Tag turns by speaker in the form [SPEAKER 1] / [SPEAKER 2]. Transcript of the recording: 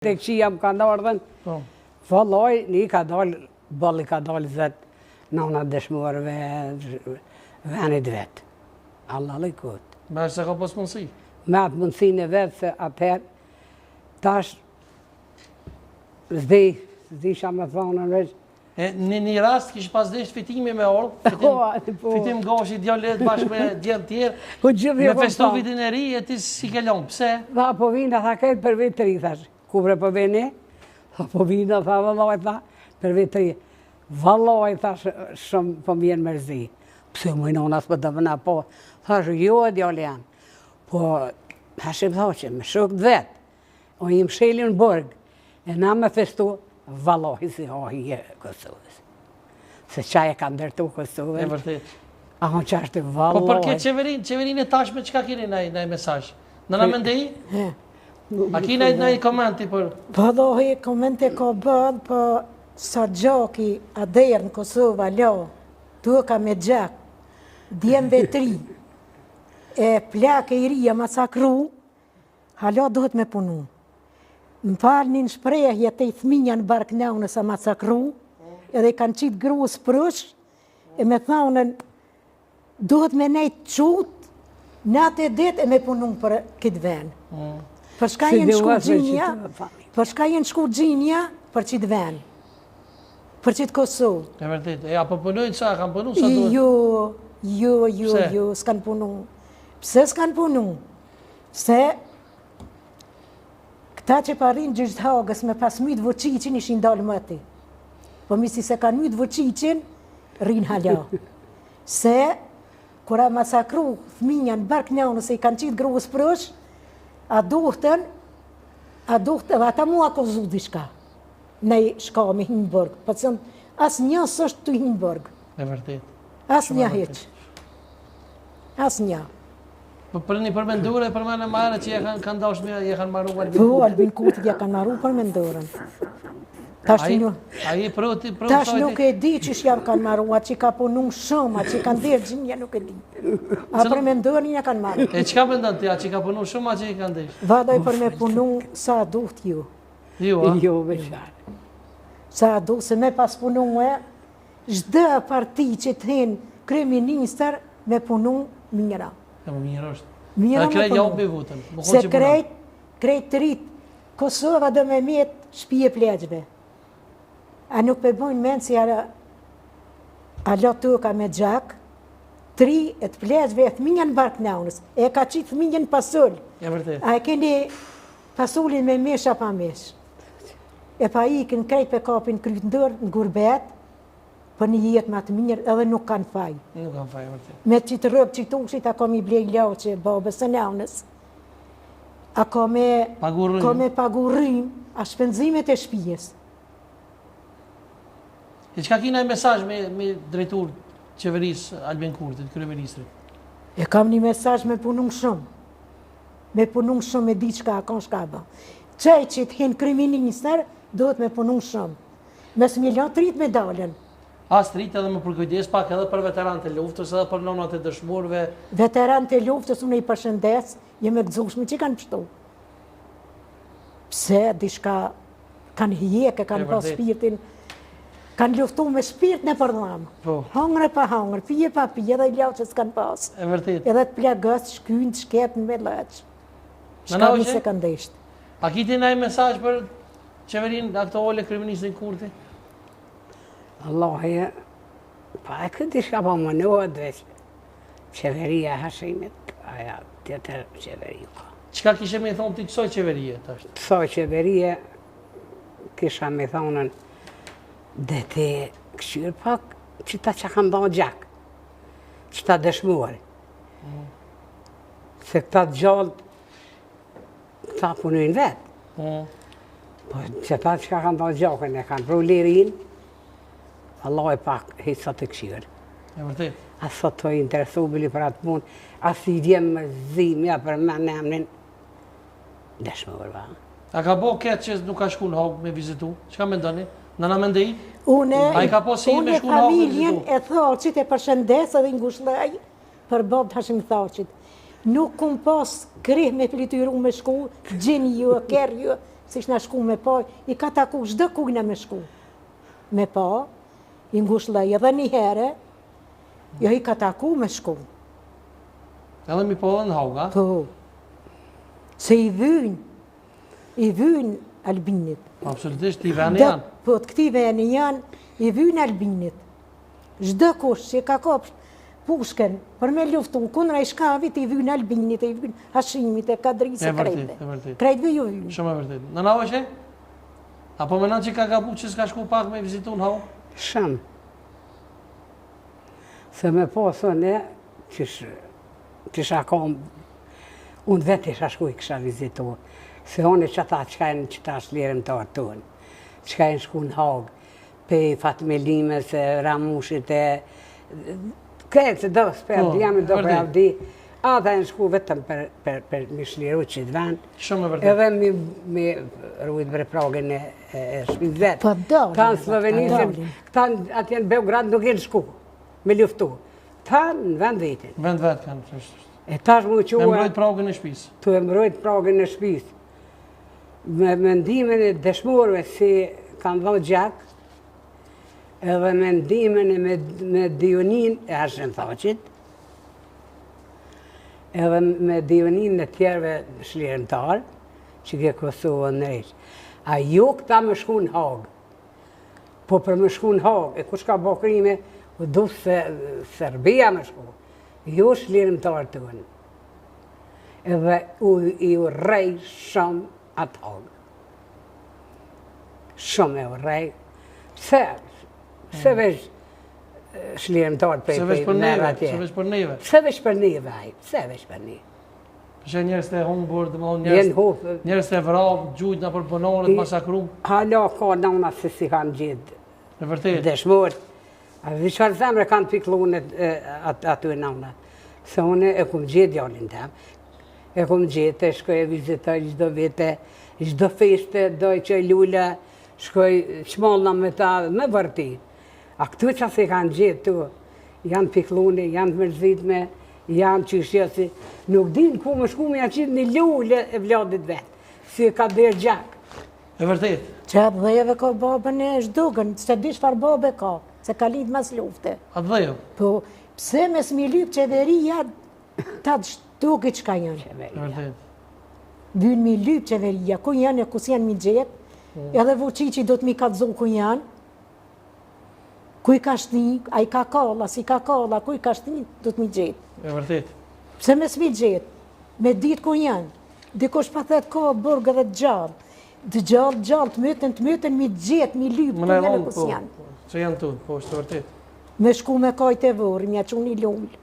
[SPEAKER 1] Tek qia më ka ndardhen, vallaj, një ka dalë, balli ka dalë vetë, nana dëshmuarve, venit vetë. Allah lejkot.
[SPEAKER 2] Me se ka pas mundësi?
[SPEAKER 1] Me atë mundësin e vetë, se atëherë, tash, zdisha me thonë në veç.
[SPEAKER 2] Në një rast kishë pas desht fitimi me orë, fitim gashi djallet bashkë me djellë tjerë, me festu vitin e ri, e ti si ke lonë, pse?
[SPEAKER 1] Tha, po vina, tha, këtë për vitë të ri, thash. Kubre po vini, po vina, tha, vallaj, tha, për vitë të ri. Vallaj, thash, shumë po mjenë mërzi. Pse mu i nonas për të vëna, po, thash, jo e djallë janë. Po, hashim thoqe, me shuk të vetë, o i më shelin bërg, e na me festu, vallaj, si hahi e Kosovës. Se qaj e ka ndërtu Kosovën.
[SPEAKER 2] E vërtet.
[SPEAKER 1] Ahon që ashtë vallaj.
[SPEAKER 2] Po për këtë qeverin e tashme, qka kini në mesaj? Në në mendej? A ki në i komenti për?
[SPEAKER 3] Po dohi, komenti ka bëdh, po sa gjaki a derë në Kosovë, alo, tu ka me gjak, djemve 3, e plak e i rija masakru, halo duhet me punu. Më falë një shprehje të i thminja në barknau nësa masakru, edhe i kanë qitë gruës prësh, e me thonën, duhet me nejtë qutë, në atë e dit e me punu për këtë venë. Për shka jenë shku gjinja, për qitë venë, për qitë Kosovë.
[SPEAKER 2] E vërtet, e apo punojnë sa, kanë punu sa duhet?
[SPEAKER 3] Jo, s'kanë punu. Pse s'kanë punu? Se këta që parinë gjyqtë hagës me pas mytë vëqicin ishin dalë mëti. Po misi se kanë mytë vëqicin, rinë halja. Se, kura masakru thminja në bark njënë, se i kanë qitë gruës prësh, a duhtën, ata mua kozu dishka, nej shkami Hinburg, për të cënë, as një sështë të Hinburg.
[SPEAKER 2] E vërtet.
[SPEAKER 3] As një heq. As një.
[SPEAKER 2] Për një përmendure, për më në marë që kanë dashme, je kanë maru Albin
[SPEAKER 3] Po,
[SPEAKER 2] Kurti.
[SPEAKER 3] Albin Kurti ja kanë maru përmendurën.
[SPEAKER 2] A i proti
[SPEAKER 3] tash nuk e di që shjam kanë maru, atë që ka punu shumë, atë që kanë dirë gjinja nuk e di. A përmendurën ja kanë maru.
[SPEAKER 2] E qka pëndon të ja, që ka punu shumë, a që i kanë desh?
[SPEAKER 3] Vadoj për me punu sa duht ju.
[SPEAKER 2] Jo, a?
[SPEAKER 1] Jo, veçarë.
[SPEAKER 3] Sa duht, se me pas punu e, zhdë parti që të hinë kryeministër me punu mira.
[SPEAKER 2] E më mirë është.
[SPEAKER 3] Mira me
[SPEAKER 2] krejt janë
[SPEAKER 3] punu.
[SPEAKER 2] për votën.
[SPEAKER 3] Se krejt të rritë, Kosova dhe me mjetë shpije pleqve. A nuk pe bojnë menë si a lotu ka me gjak, 3 e të pleqve e thminjën bark naunës, e ka qitë thminjën pasull.
[SPEAKER 2] E vërtet.
[SPEAKER 3] A e keni pasullin me mesh a pa mesh. E pa ikin krejt pe kapin kryt ndër në gurbet, për një jetë ma të mirë edhe nuk kanë faj.
[SPEAKER 2] Nuk kanë faj, e vërtet.
[SPEAKER 3] Me qitë rëbë qitë ushit, a ka mi blej lauqe, babës e naunës. A ka me pagurrim, a shpenzimet e shpijes.
[SPEAKER 2] E qka kina e mesaj me drejtur qeverisë Albin Kurtit, kryeministrit?
[SPEAKER 3] E kam një mesaj me punun shumë. Me punun shumë, me di qka, ka shka ba. Qaj që të hinë kryeministër, duhet me punun shumë. Mes me lanë të rritë medalën.
[SPEAKER 2] As të rritë edhe më përkujdes pak edhe për veteranët e luftës, edhe për nonat e dëshmorëve.
[SPEAKER 3] Veteranët e luftës, unë i përshëndes, jem e gëzushme që kanë pështu. Pse, di shka, kanë hjeke, kanë pas shpirtin, kanë luftu me shpirt në përdhamë.
[SPEAKER 2] Po.
[SPEAKER 3] Hangre pa hangre, pije pa pije, edhe i lau që s'kanë pas.
[SPEAKER 2] E vërtet.
[SPEAKER 3] Edhe të plagës, shkynë, shketën me leqë. Shka mi se kanë deshtë.
[SPEAKER 2] A kiti na i mesaj për qeverin aktuale kryeministrin Kurti?
[SPEAKER 1] Allahi, pa e këtë shka pa më nëhet veç qeveria Hashimit, aja tjetër qeveri ka.
[SPEAKER 2] Qka kishe me thonë të kësoj qeverie tash?
[SPEAKER 1] Kësoj qeverie, kisha me thonën, dhe të këshyrë pak, që ta që kanë dhënë gjak, që ta dëshmuar. Se këta gjallë, ta punojnë vetë. Po që ta që kanë dhënë gjakën, e kanë pru lirin, Allah e pak hisa të këshyrë.
[SPEAKER 2] E vërtet.
[SPEAKER 1] Asa të interesu bili për atë punë, asë i djemë më zimja për me në emnin, dëshmuar va.
[SPEAKER 2] A ka bo këtë që nuk ka shku në hogë me vizitu? Qka me ndoni? Në në mendej?
[SPEAKER 3] Une
[SPEAKER 2] familjen
[SPEAKER 3] e Thaqit e përshëndes edhe ngushlaj për babë të Hashim Thaqit. Nuk kum pas krih me flityru me shku, gjinë ju, kërë ju, si shna shku me pa, i ka taku shdo kujna me shku. Me pa, i ngushlej edhe një herë, jo i ka taku me shku.
[SPEAKER 2] Edhe mi po dhe në Haug, a?
[SPEAKER 3] Po, se i vynë Albinit.
[SPEAKER 2] Absolutisht, i veni janë.
[SPEAKER 3] Po, të këti veni janë, i vynë Albinit. Zdo kush që ka kopsht pushken, për me luftu, kundra i shkavit, i vynë Albinit, i vynë Hashimit, e Kadrisë,
[SPEAKER 2] E vërtet.
[SPEAKER 3] Krejtve ju vynë.
[SPEAKER 2] Shumë e vërtet. Në na është? Apo menon që ka gabu që s'ka shku pak me vizitu në Haug?
[SPEAKER 1] Shumë. Se me po, thënë, kisha kom, unë vetë isha shku i kisha vizitu. Se unë që ta që kajnë që ta shlirëm të artunë, që kajnë shku në Haug, pe fatmelimes, ramushit, këtë se do s'per, jam do për avdi, ata e në shku vetëm për mi shliru që të vend, edhe mi rujt bre progën e shpit vetë. Ta në Slovenisim, ta atje në Beograd nuk e në shku, me luftu. Ta në vend vetin.
[SPEAKER 2] Vend vetë kanë.
[SPEAKER 1] E tash mu që
[SPEAKER 2] me mbrojt progën e shpisë.
[SPEAKER 1] Tu e mbrojt progën e shpisë. Me mendimin e dëshmorëve si kanë dhënë gjak, edhe mendimin e me Dionin e Hashen Thaqit, edhe me Dionin e tjerëve shlirëmtarë, që ke Kosovën në rejtë. A jo këta më shku në Haug, po për më shku në Haug, e kush ka bo krime, u du se Serbia më shku, jo shlirëmtarë të gënë. Edhe i u rej shumë atë Haug. Shumë e u rej. Se veç shlirëmtarë prej mërë atje.
[SPEAKER 2] Se veç për neve.
[SPEAKER 1] Se veç për neve, se veç për neve.
[SPEAKER 2] Përshë njerës të humbur, njerës të vrabë, gjujt në përponorët, masakru.
[SPEAKER 1] Hala ka nëna se si kanë gjithë.
[SPEAKER 2] Në vërtet.
[SPEAKER 1] Dëshmorë. A vishar zemre kanë piklunet aty nëna. Se une e kumë gjithë djallin temë. E kumë gjithë, shkoj e vizitoj gjdo vite, gjdo feste, doj që e lulla, shkoj qmolla me ta, me vërti. A këtu që se kanë gjithë tu, janë piklune, janë të mërzitme, janë qështjesi, nuk din ku më shku me janë qitë një lullë e vladit vetë, si ka dherë gjak.
[SPEAKER 2] E vërtet.
[SPEAKER 3] Që atë dhejeve ka babën e shdugën, që di shfar babë ka, se ka lind mas lufte.
[SPEAKER 2] Atë dhejo?
[SPEAKER 3] Po, pse me s'mi lypë qeveria, ta të shtuki që ka janë.
[SPEAKER 2] E vërtet.
[SPEAKER 3] Vynë mi lypë qeveria, ku janë e kus janë mi gjetë, edhe Vučići do të mi kalzon ku janë, ku i ka shtni, a i ka kalla, si ka kalla, ku i ka shtni, do të mi gjetë.
[SPEAKER 2] E vërtet.
[SPEAKER 3] Pse me s'mi gjetë, me ditë ku janë, dikush pa thetë ka burgë dhe gjallë, të gjallë, të mytën, mi gjetë, mi lypë, ku janë e kus janë.
[SPEAKER 2] Që janë tu, po është të vërtet.
[SPEAKER 3] Me shku me kajtë e vërë, mja që unë i lullë.